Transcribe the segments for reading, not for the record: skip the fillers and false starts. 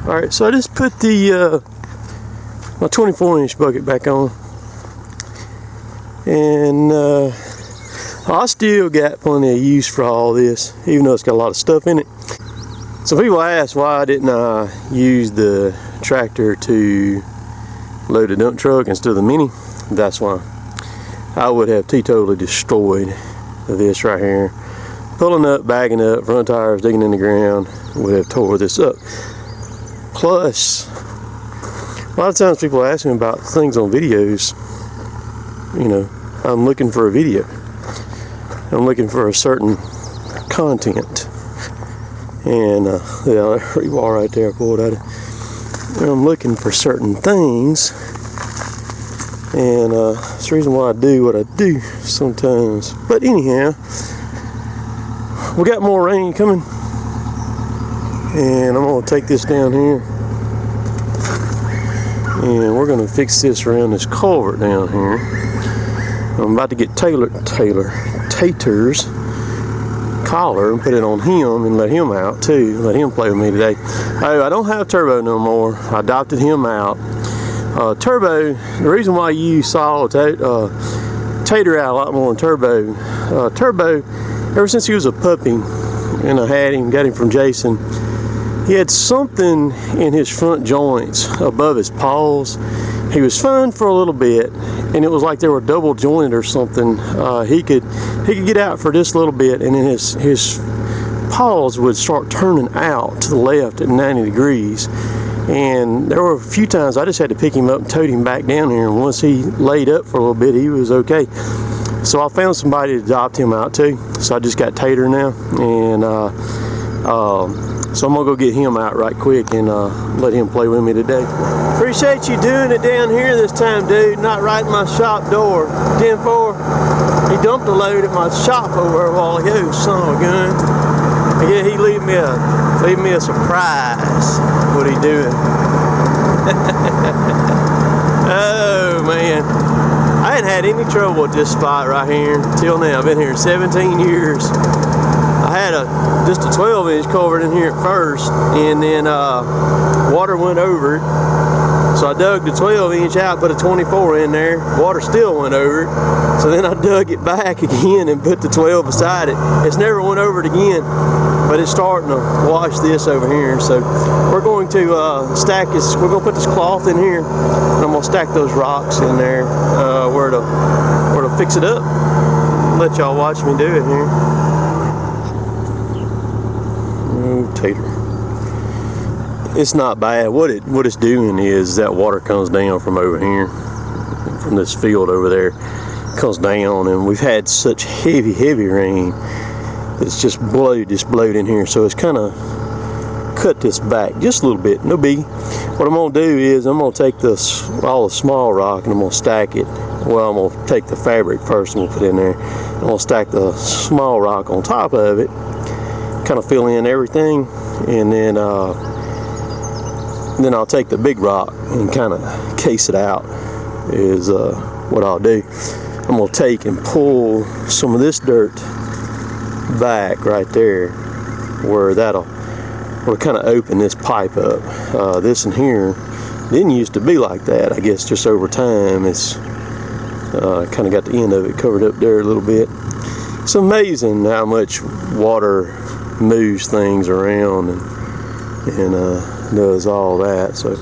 Alright, so I just put the my 24-inch bucket back on, and I still got plenty of use for all this, even though it's got a lot of stuff in it. So people ask why didn't I use the tractor to load a dump truck instead of the Mini. That's why. I would have totally destroyed this right here. Pulling up, bagging up, front tires, digging in the ground, would have tore this up. Plus, a lot of times people ask me about things on videos. You know, I'm looking for a video. I'm looking for a certain content. And, yeah, that wall right there, I pulled out. I'm looking for certain things. And it's the reason why I do what I do sometimes. But anyhow, we got more rain coming. And I'm going to take this down here. And we're going to fix this around this culvert down here. I'm about to get Tater's collar and put it on him and let him out too. Let him play with me today. Oh, I don't have Turbo no more. I adopted him out. Turbo, the reason why you saw Tater out a lot more than Turbo. Turbo, ever since he was a puppy, and I had him, got him from Jason, he had something in his front joints above his paws. He was fine for a little bit, and it was like they were double jointed or something. He could get out for just a little bit, and then his paws would start turning out to the left at 90 degrees. And there were a few times I just had to pick him up and tote him back down here, and once he laid up for a little bit, he was okay. So I found somebody to adopt him out too. So I just got Tater now, and so I'm gonna go get him out right quick and let him play with me today. Appreciate you doing it down here this time, dude. Not right in my shop door. 10-4. He dumped a load at my shop over a while ago. Son of a gun. And yeah, he leave me a surprise. What he doing? Oh man, I ain't had any trouble with this spot right here till now. I've been here 17 years. I had just a 12-inch culvert in here at first, and then water went over it. So I dug the 12-inch out, put a 24 in there. Water still went over it. So then I dug it back again and put the 12 beside it. It's never went over it again, but it's starting to wash this over here. So we're going to stack this. We're going to put this cloth in here, and I'm going to stack those rocks in there where to fix it up. Let y'all watch me do it here. Tater. It's not bad. What it's doing is that water comes down from over here, from this field over there, comes down, and we've had such heavy rain. It's just blowed in here, so it's kind of cut this back just a little bit. No biggie. What I'm gonna do is I'm gonna take all the small rock and I'm gonna stack it. Well, I'm gonna take the fabric first and we'll put it in there. I'm gonna stack the small rock on top of it, kind of fill in everything, and then I'll take the big rock and kind of case it out is what I'll do. I'm going to take and pull some of this dirt back right there where that'll kind of open this pipe up. This in here didn't used to be like that. I guess just over time it's kind of got the end of it covered up there a little bit. It's amazing how much water moves things around and does all that. So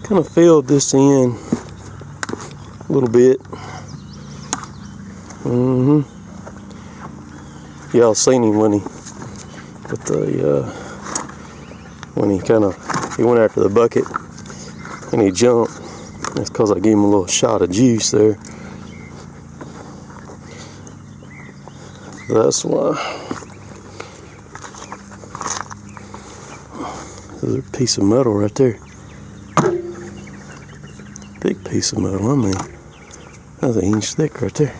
kind of filled this in a little bit. Y'all seen him when he with the when he went after the bucket and he jumped. That's because I gave him a little shot of juice there. That's why. There's a piece of metal right there. Big piece of metal, I mean. That's an inch thick right there.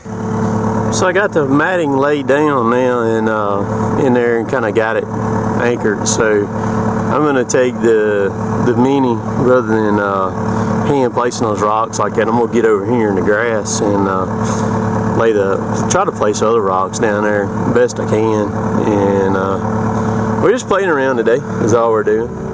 So I got the matting laid down now and in there and kind of got it anchored. So I'm going to take the mini rather than hand placing those rocks like that. I'm going to get over here in the grass and try to place other rocks down there best I can. And we're just playing around today is all we're doing.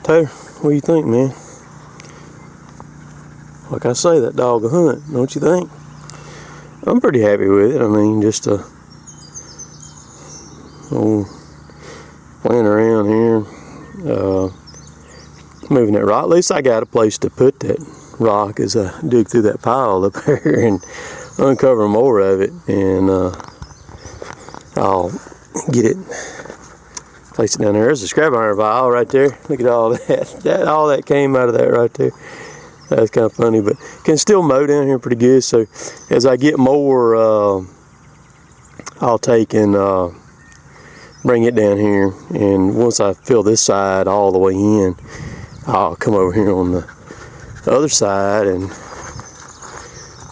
Taylor, what do you think, man? Like I say, that dog a hunt, don't you think? I'm pretty happy with it. I mean, just playing around here, moving that rock. At least I got a place to put that rock as I dig through that pile up there and uncover more of it, and I'll get it. Place it down there. There's a scrap iron vial right there. Look at all that. All that came out of that right there. That's kind of funny, but can still mow down here pretty good. So as I get more, I'll take and bring it down here. And once I fill this side all the way in, I'll come over here on the other side and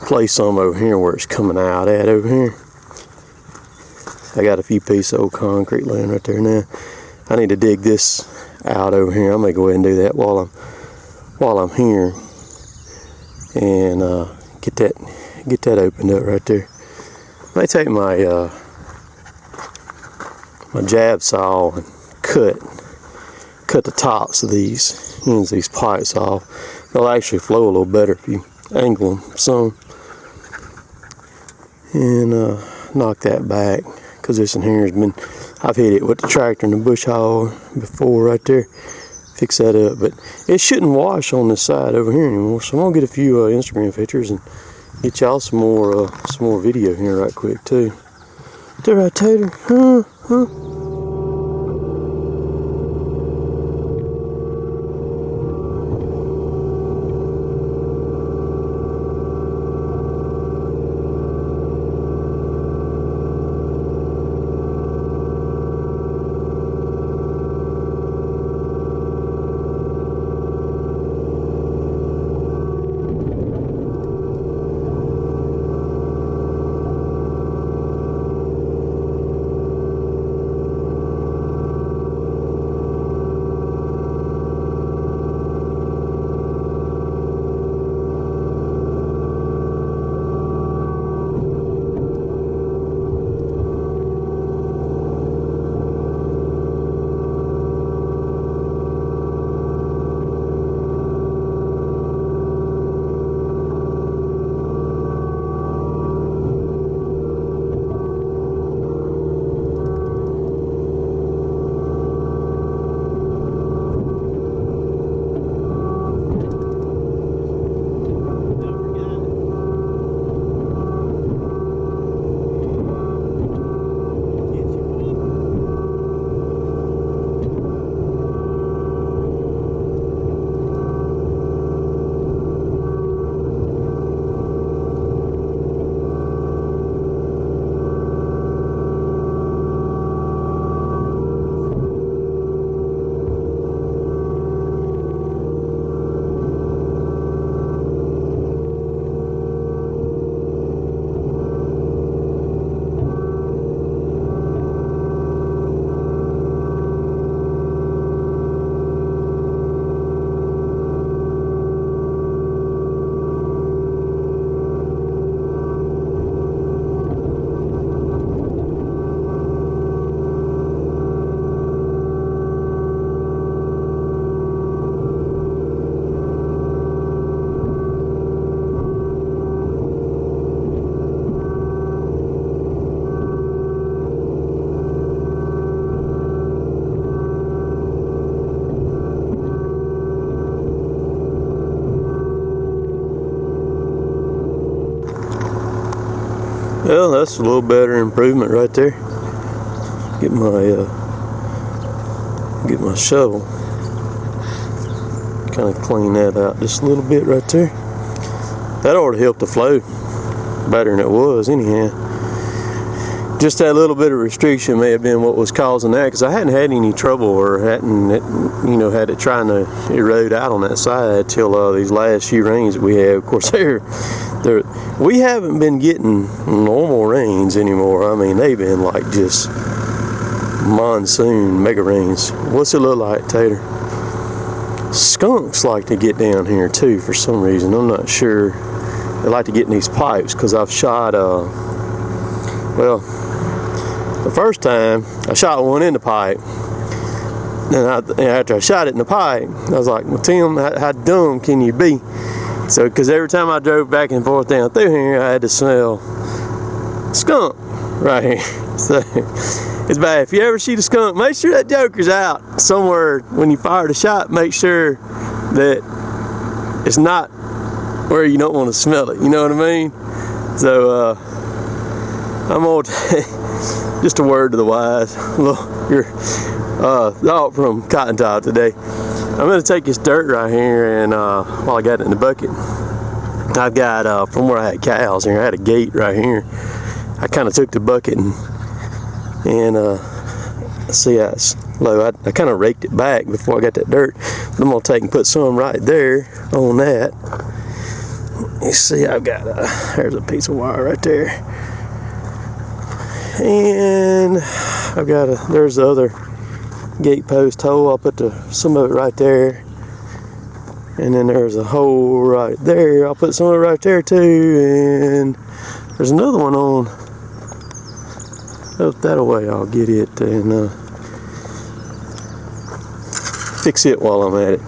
place some over here where it's coming out at over here. I got a few pieces of old concrete laying right there now. I need to dig this out over here. I'm gonna go ahead and do that while I'm here, and get that opened up right there. I may take my my jab saw and cut the tops of these ends of these pipes off. They'll actually flow a little better if you angle them some, and knock that back. Because this in here has been, I've hit it with the tractor and the bush hog before right there. Fix that up, but it shouldn't wash on this side over here anymore. So I'm gonna get a few Instagram pictures and get y'all some more video here right quick too. Is that right, Tater? Huh? that's a little better improvement right there. Get my shovel. Kind of clean that out just a little bit right there. That ought to help the flow better than it was anyhow. Just that little bit of restriction may have been what was causing that, because I hadn't had any trouble or hadn't, had it trying to erode out on that side till these last few rains that we had. Of course, we haven't been getting normal rains anymore. I mean, they've been like just monsoon mega rains. What's it look like, Tater? Skunks like to get down here too for some reason. I'm not sure. They like to get in these pipes because I've shot the first time I shot one in the pipe. Then after I shot it in the pipe, I was like, well, Tim, how dumb can you be? So, because every time I drove back and forth down through here, I had to smell skunk right here. So, it's bad. If you ever see the skunk, make sure that joker's out somewhere when you fire the shot. Make sure that it's not where you don't want to smell it. You know what I mean? So, I'm going to just a word to the wise. Your thought from Cotton Top today. I'm going to take this dirt right here, and while I got it in the bucket, I've got from where I had cows here, I had a gate right here. I kind of took the bucket and see how it's low. I kind of raked it back before I got that dirt. But I'm going to take and put some right there on that. You see, I've got there's a piece of wire right there. And I've got there's the other gate post hole. I'll put some of it right there. And then there's a hole right there. I'll put some of it right there too. And there's another one on up that way. I'll get it and fix it while I'm at it.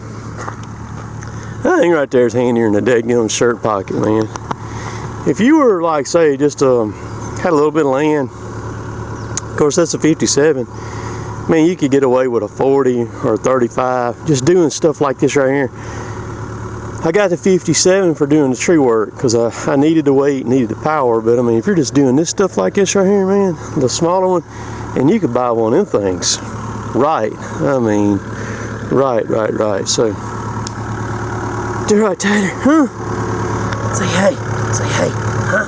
That thing right there is handier than a dead-gum shirt pocket, man. If you were like, say, just had a little bit of land, of course that's a 57. Man, you could get away with a 40 or a 35 just doing stuff like this right here. I got the 57 for doing the tree work because I needed the weight, needed the power. But I mean, if you're just doing this stuff like this right here, man, the smaller one, and you could buy one of them things, right? I mean, right. So, do right, Tyler, huh? Say hey, huh?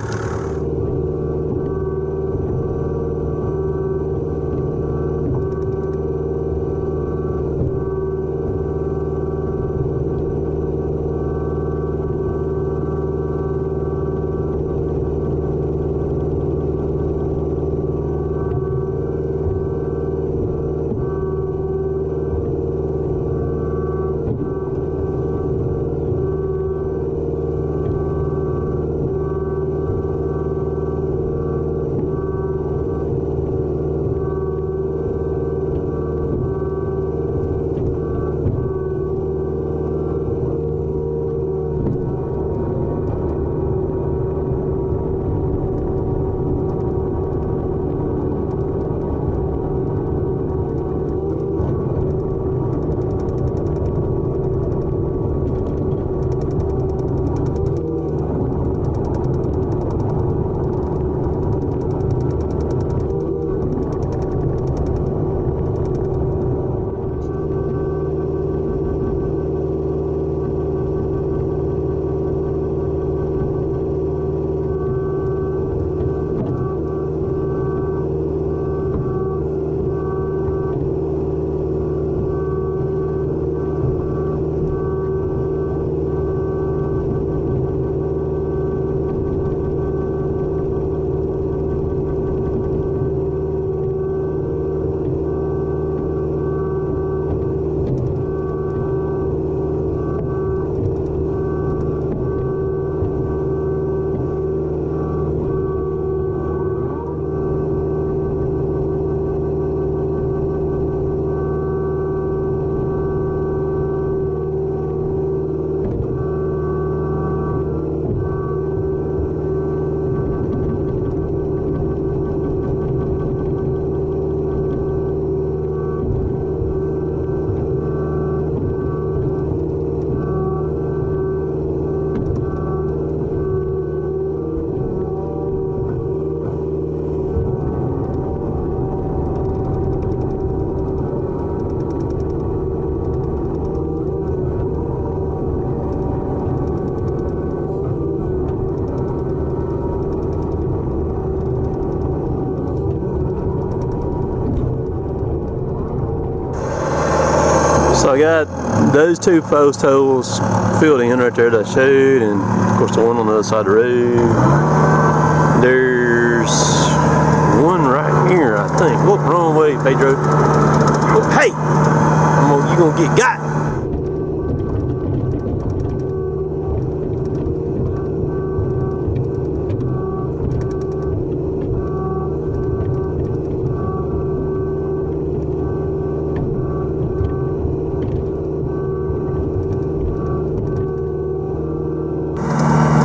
So I got those 2 post holes filled in right there that I showed, and of course the one on the other side of the road. There's one right here, I think. Whoop, wrong way, Pedro. Oh, hey! You gonna get got.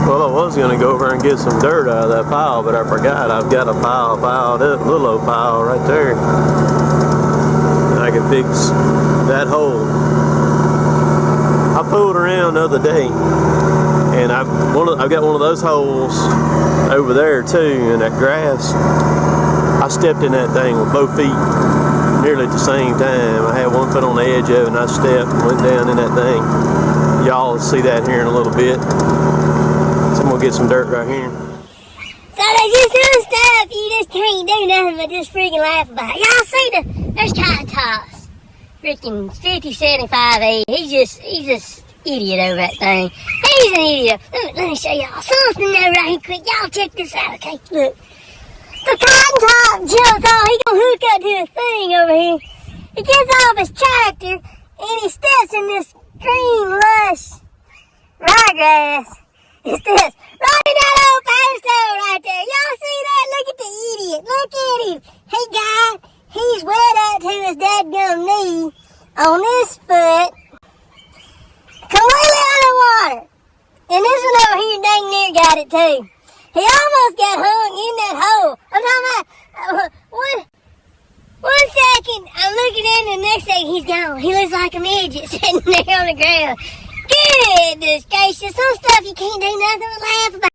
Well, I was gonna go over and get some dirt out of that pile, but I forgot I've got a pile piled up, little old pile right there. And I can fix that hole. I fooled around the other day, and I've got one of those holes over there too, in that grass. I stepped in that thing with both feet nearly at the same time. I had one foot on the edge of it, and I stepped and went down in that thing. Y'all will see that here in a little bit. So I'm gonna get some dirt right here. So there's just some stuff you just can't do nothing but just freaking laugh about. Y'all see there's Cotton Tops. Freaking 5075E. He's just idiot over that thing. He's an idiot. Let me show y'all something though right here quick. Y'all check this out, okay? Look. The Cotton Top jumps off. He gonna hook up to a thing over here. He gets off his tractor and he steps in this green lush ryegrass. He steps right in that old post hole right there. Y'all see that? Look at the idiot. Look at him. He's wet up to his dadgum knee on this foot. Completely underwater. And this one over here dang near got it too. He almost got hung in that hole. I'm talking about one second I'm looking at him, the next second he's gone. He looks like a midget sitting there on the ground. Goodness gracious, some stuff you can't do nothing but laugh about.